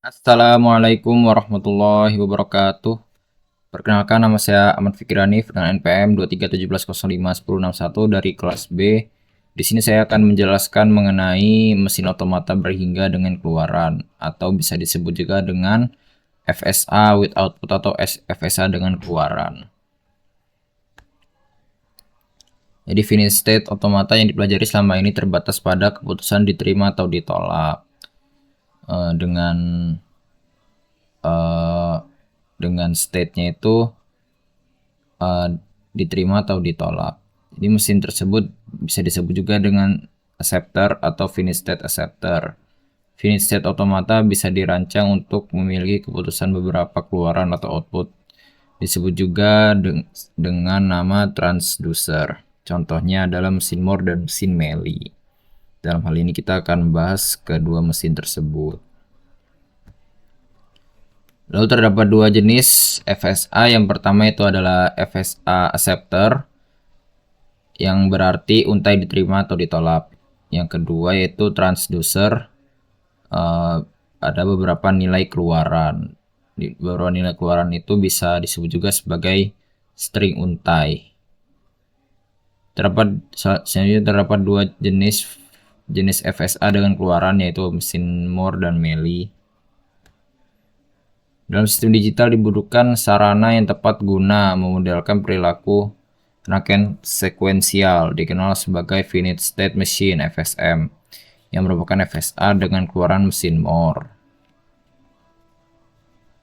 Assalamualaikum warahmatullahi wabarakatuh. Perkenalkan, nama saya Ahmad Fikri Hanif dengan NPM 237115101 dari kelas B. Di sini saya akan menjelaskan mengenai mesin otomata berhingga dengan keluaran, atau bisa disebut juga dengan FSA with output atau FSA dengan keluaran. Jadi finish state otomata yang dipelajari selama ini terbatas pada keputusan diterima atau ditolak. Dengan state-nya itu diterima atau ditolak. Jadi mesin tersebut bisa disebut juga dengan acceptor atau finish state acceptor. Finish state otomata bisa dirancang untuk memiliki keputusan beberapa keluaran atau output. Disebut juga dengan nama transducer. Contohnya adalah mesin Moore dan mesin Meili. Dalam hal ini kita akan membahas kedua mesin tersebut. Lalu terdapat dua jenis FSA. Yang pertama itu adalah FSA acceptor, yang berarti untai diterima atau ditolak. Yang kedua yaitu transducer, ada beberapa nilai keluaran. Beberapa nilai keluaran itu bisa disebut juga sebagai string untai. Selanjutnya terdapat dua jenis FSA dengan keluaran, yaitu mesin Moore dan Meili. Dalam sistem digital dibutuhkan sarana yang tepat guna memodelkan perilaku rangkaian sekuensial, dikenal sebagai finite state machine (FSM), yang merupakan FSA dengan keluaran mesin Moore.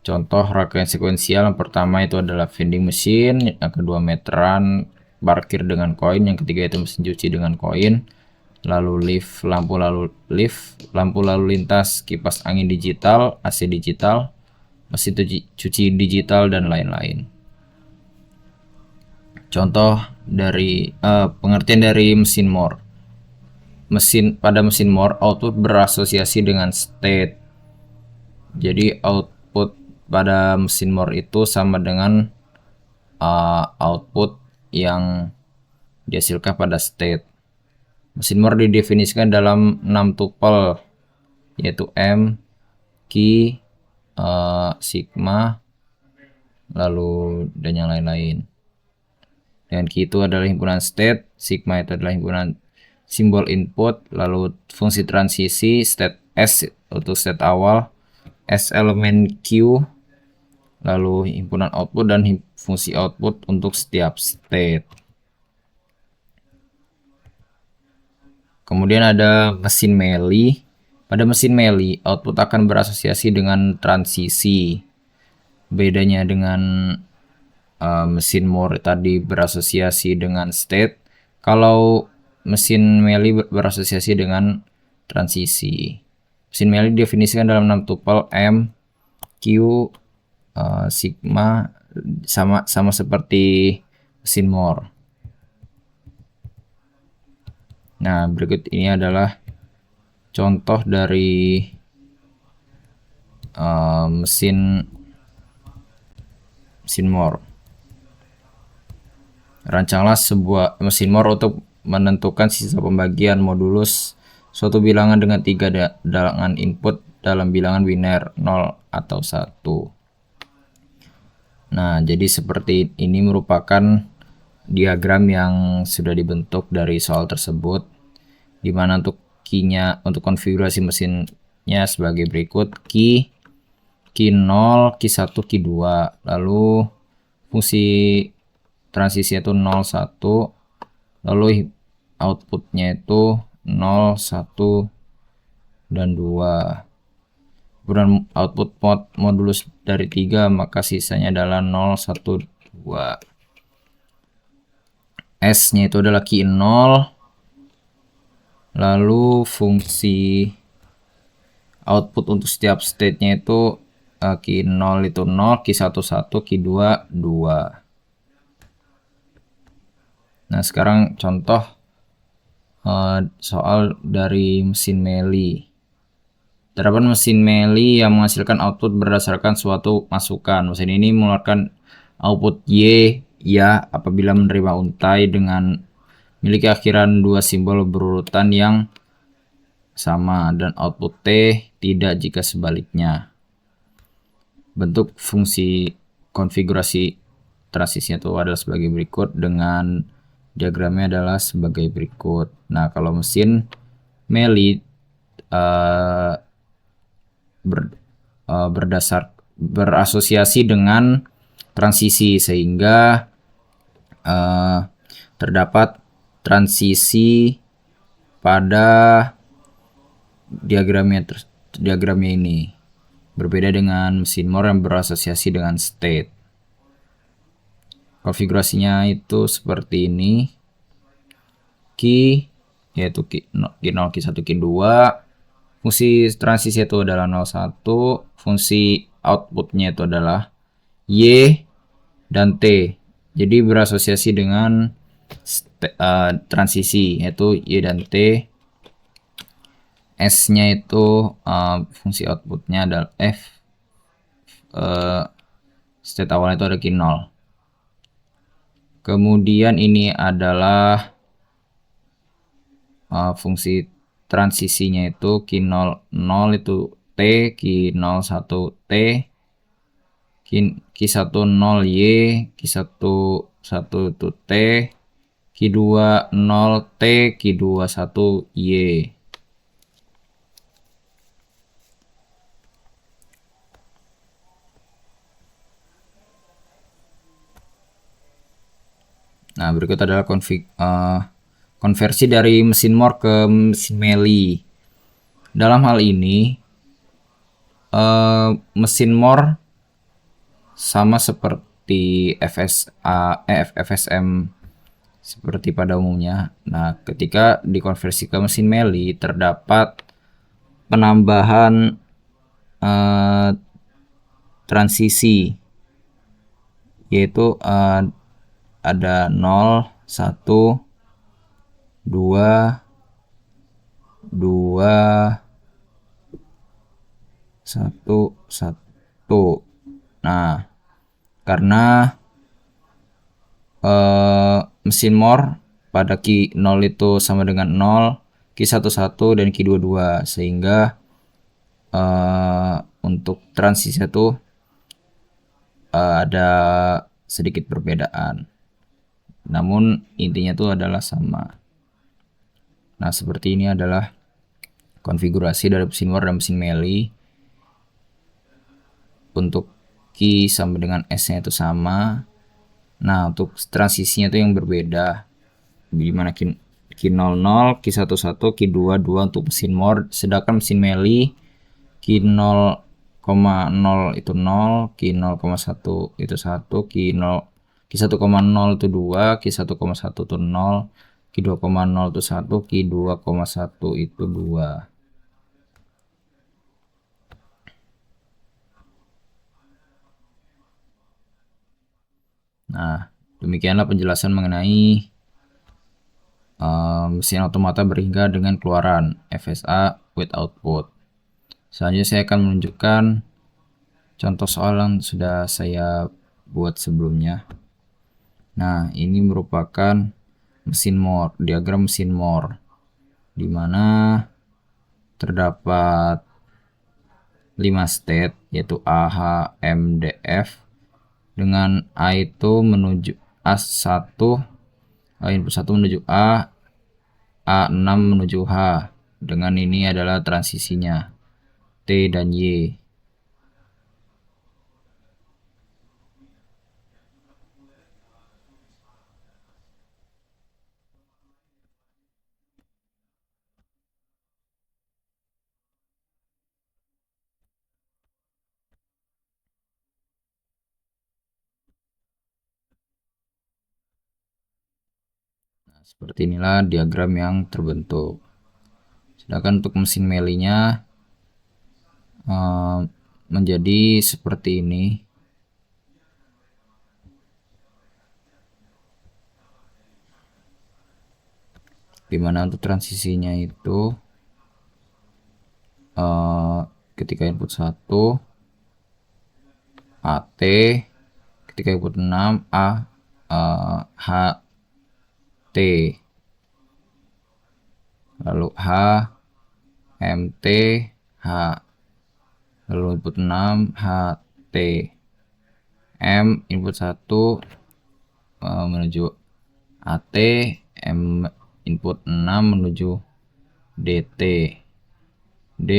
Contoh rangkaian sekuensial yang pertama itu adalah vending machine, yang kedua meteran, parkir dengan koin, yang ketiga itu mesin cuci dengan koin, lalu lampu lalu lintas, kipas angin digital, AC digital, mesin cuci digital, dan lain-lain. Contoh dari pengertian dari mesin Moore. Pada mesin Moore, output berasosiasi dengan state. Jadi output pada mesin Moore itu sama dengan output yang dihasilkan pada state. Mesin Moore didefinisikan dalam 6 tupel, yaitu M, Q, sigma, lalu dan yang lain-lain. Dan Q itu adalah himpunan state, sigma itu adalah himpunan simbol input, lalu fungsi transisi, state S untuk state awal, S elemen Q, lalu himpunan output dan fungsi output untuk setiap state. Kemudian ada mesin Meili. Pada mesin Meili, output akan berasosiasi dengan transisi. Bedanya dengan mesin Moore tadi berasosiasi dengan state, kalau mesin Meili berasosiasi dengan transisi. Mesin Meili didefinisikan dalam 6 tupel M, Q, sigma, sama seperti mesin Moore. Nah, berikut ini adalah contoh dari mesin Moore. Rancanglah sebuah mesin Moore untuk menentukan sisa pembagian modulus suatu bilangan dengan 3 dalangan input dalam bilangan biner 0 atau 1. Nah, jadi seperti ini merupakan diagram yang sudah dibentuk dari soal tersebut, di mana untuk key-nya, untuk konfigurasi mesinnya sebagai berikut: key 0, key 1, key 2, lalu fungsi transisi itu 0, 1, lalu outputnya itu 0, 1, dan 2. Kemudian output modulus dari 3, maka sisanya adalah 0, 1, 2. S-nya itu adalah key 0, lalu fungsi output untuk setiap state-nya itu key 0 itu 0, key 1, 1, key 2, 2. Nah, sekarang contoh soal dari mesin Meili. Terdapat mesin Meili yang menghasilkan output berdasarkan suatu masukan. Mesin ini mengeluarkan output Y ya apabila menerima untai dengan memiliki akhiran 2 simbol berurutan yang sama, dan output T tidak jika sebaliknya. bentuk fungsi konfigurasi transisinya itu adalah sebagai berikut, dengan diagramnya adalah sebagai berikut. Nah, kalau mesin Meli berasosiasi dengan transisi, sehingga terdapat transisi pada diagramnya ini, berbeda dengan mesin Moore yang berasosiasi dengan state. Konfigurasinya itu seperti ini. Key yaitu Q0, Q1, Q2. Fungsi transisi itu adalah 01. Fungsi outputnya itu adalah Y dan T. Jadi berasosiasi dengan transisi, yaitu Y dan T. S-nya itu fungsi outputnya adalah F. State awalnya itu ada Q0. Kemudian ini adalah fungsi transisinya itu Q00 itu T, Q01 T, Q10Y, Q11 itu T, Q20 T, Q21 Y. Nah, berikut adalah konversi dari mesin Moore ke mesin Meli. Dalam hal ini, mesin Moore sama seperti FSM seperti pada umumnya. Nah, ketika dikonversi ke mesin Meli, terdapat penambahan transisi, yaitu ada 0, 1, 2, 2, 1, 1. Nah, karena mesin Moore pada Q0 itu sama dengan 0, Q11 dan Q22, sehingga untuk transisi itu ada sedikit perbedaan. Namun intinya itu adalah sama. Nah, seperti ini adalah konfigurasi dari mesin Moore dan mesin Meli. Untuk Q sama dengan S-nya itu sama. Nah, untuk transisinya itu yang berbeda. Dimana Q00, Q11, Q22 untuk mesin Moore, sedangkan mesin Meli Q0,0 itu 0, Q0,1 itu 1, Q1,0 itu 2, Q1,1 itu 0, Q2,0 itu 1, Q2,1 itu 2. Nah, demikianlah penjelasan mengenai mesin otomata berhingga dengan keluaran FSA with output. Selanjutnya saya akan menunjukkan contoh soal yang sudah saya buat sebelumnya. Nah, ini merupakan mesin Moore, diagram mesin Moore, di mana terdapat 5 state, yaitu A, H, M, D, F, dengan A itu menuju A1, input 1 menuju A, A6 menuju H. Dengan ini adalah transisinya T dan Y. Nah, seperti inilah diagram yang terbentuk. Sedangkan untuk mesin Melinya menjadi seperti ini. Dimana untuk transisinya itu ketika input 1 AT, ketika input 6 H T, lalu H MT H, lalu input 6 H T. M input 1 menuju AT, M input 6 menuju DT, D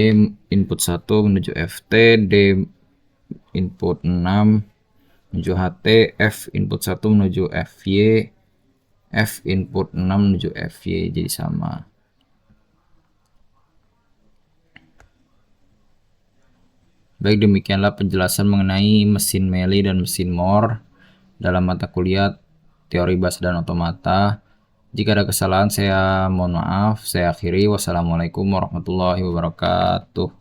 input 1 menuju FT, D input 6 menuju HT, F input 1 menuju FY, F input 6 menuju FY, jadi sama. Baik, demikianlah penjelasan mengenai mesin Mealy dan mesin Moore dalam mata kuliah teori bahasa dan otomata. Jika ada kesalahan saya mohon maaf. Saya akhiri. Wassalamualaikum warahmatullahi wabarakatuh.